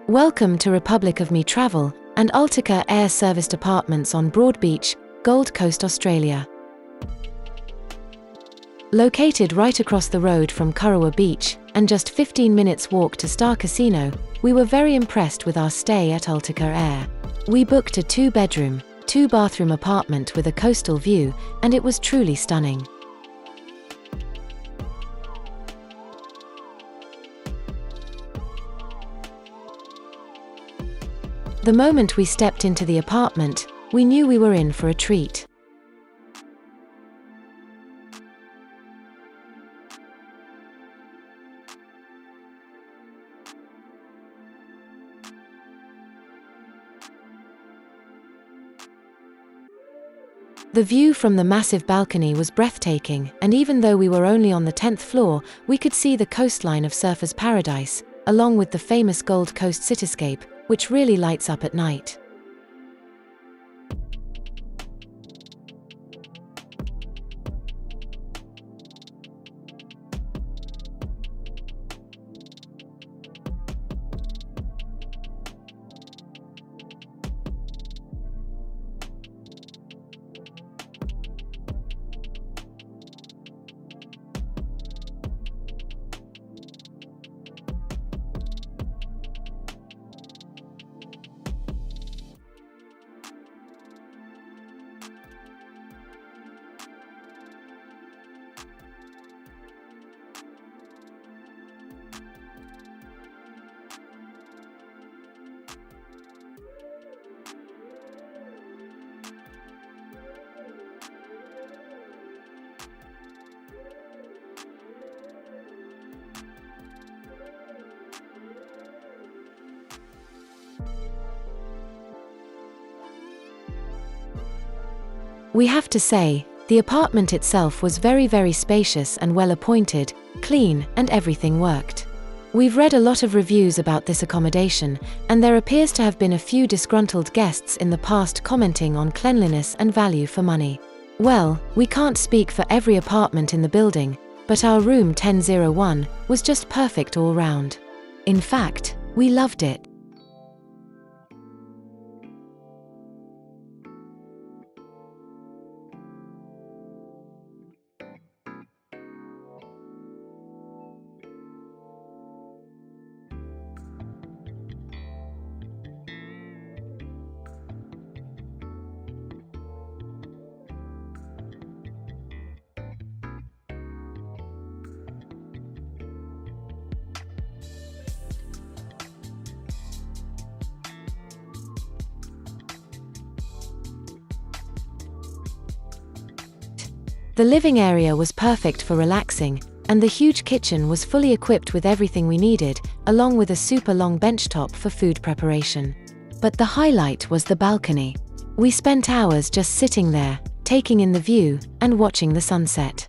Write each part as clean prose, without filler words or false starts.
Welcome to Republic of Me Travel and Ultiqa Air Serviced Apartments on Broadbeach, Gold Coast, Australia. Located right across the road from Kurrawa Beach and just 15 minutes walk to Star Casino, we were very impressed with our stay at Ultiqa Air. We booked a 2-bedroom, 2-bathroom apartment with a coastal view, and it was truly stunning. The moment we stepped into the apartment, we knew we were in for a treat. The view from the massive balcony was breathtaking, and even though we were only on the 10th floor, we could see the coastline of Surfers Paradise, along with the famous Gold Coast cityscape, which really lights up at night. We have to say, the apartment itself was very spacious and well appointed, clean, and everything worked. We've read a lot of reviews about this accommodation, and there appears to have been a few disgruntled guests in the past commenting on cleanliness and value for money. Well, we can't speak for every apartment in the building, but our room 1001 was just perfect all round. In fact, we loved it. The living area was perfect for relaxing, and the huge kitchen was fully equipped with everything we needed, along with a super long benchtop for food preparation. But the highlight was the balcony. We spent hours just sitting there, taking in the view, and watching the sunset.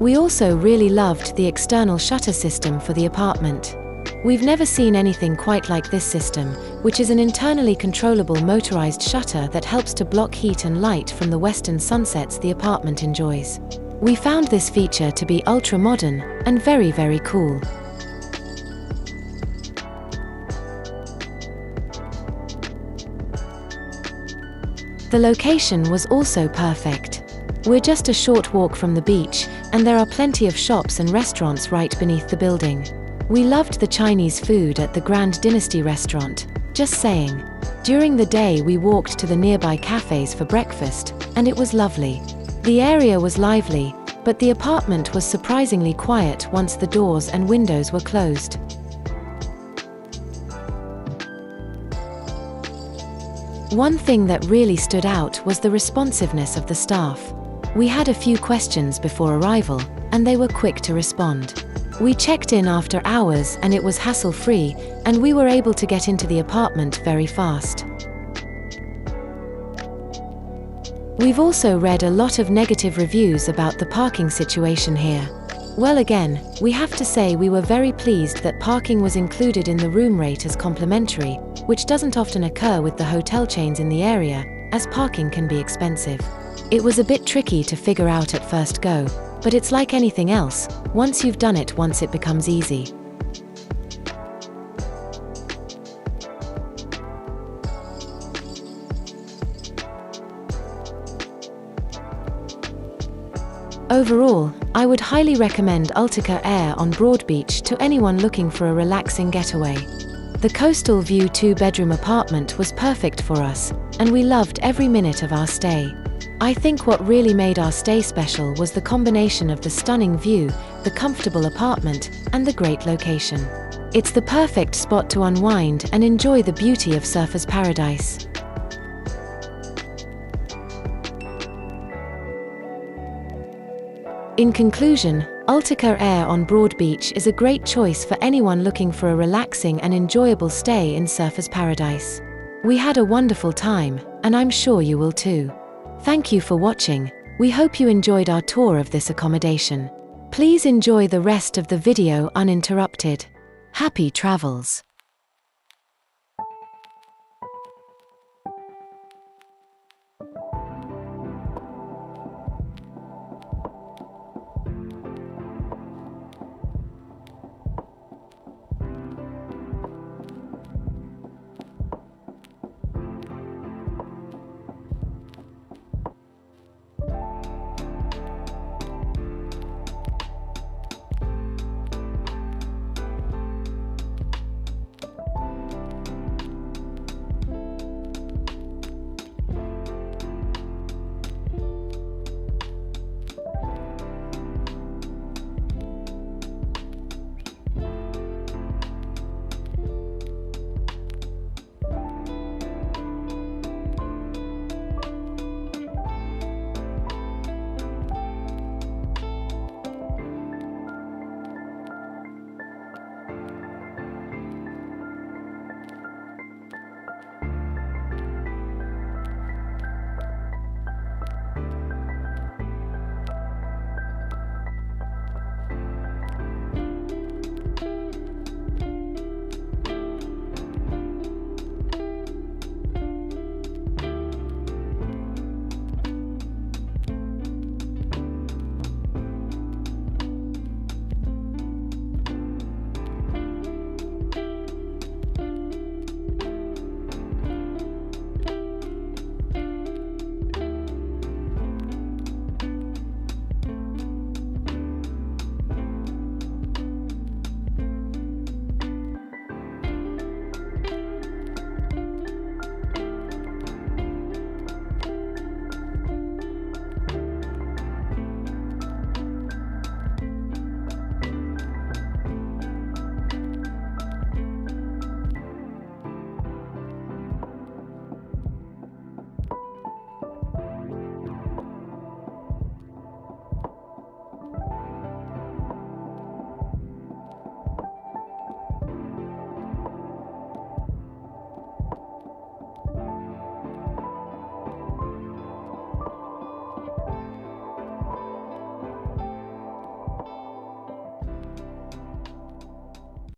We also really loved the external shutter system for the apartment. We've never seen anything quite like this system, which is an internally controllable motorized shutter that helps to block heat and light from the western sunsets the apartment enjoys. We found this feature to be ultra-modern and very, very cool. The location was also perfect. We're just a short walk from the beach, and there are plenty of shops and restaurants right beneath the building. We loved the Chinese food at the Grand Dynasty restaurant, just saying. During the day we walked to the nearby cafes for breakfast, and it was lovely. The area was lively, but the apartment was surprisingly quiet once the doors and windows were closed. One thing that really stood out was the responsiveness of the staff. We had a few questions before arrival, and they were quick to respond. We checked in after hours and it was hassle-free, and we were able to get into the apartment very fast. We've also read a lot of negative reviews about the parking situation here. Well, again, we have to say we were very pleased that parking was included in the room rate as complimentary, which doesn't often occur with the hotel chains in the area, as parking can be expensive. It was a bit tricky to figure out at first go, but it's like anything else, once you've done it once it becomes easy. Overall, I would highly recommend Ultiqa Air on Broadbeach to anyone looking for a relaxing getaway. The coastal view 2-bedroom apartment was perfect for us, and we loved every minute of our stay. I think what really made our stay special was the combination of the stunning view, the comfortable apartment, and the great location. It's the perfect spot to unwind and enjoy the beauty of surfer's paradise. In conclusion, Ultiqa Air on Broadbeach is a great choice for anyone looking for a relaxing and enjoyable stay in surfer's paradise. We had a wonderful time, and I'm sure you will too. Thank you for watching. We hope you enjoyed our tour of this accommodation. Please enjoy the rest of the video uninterrupted. Happy travels!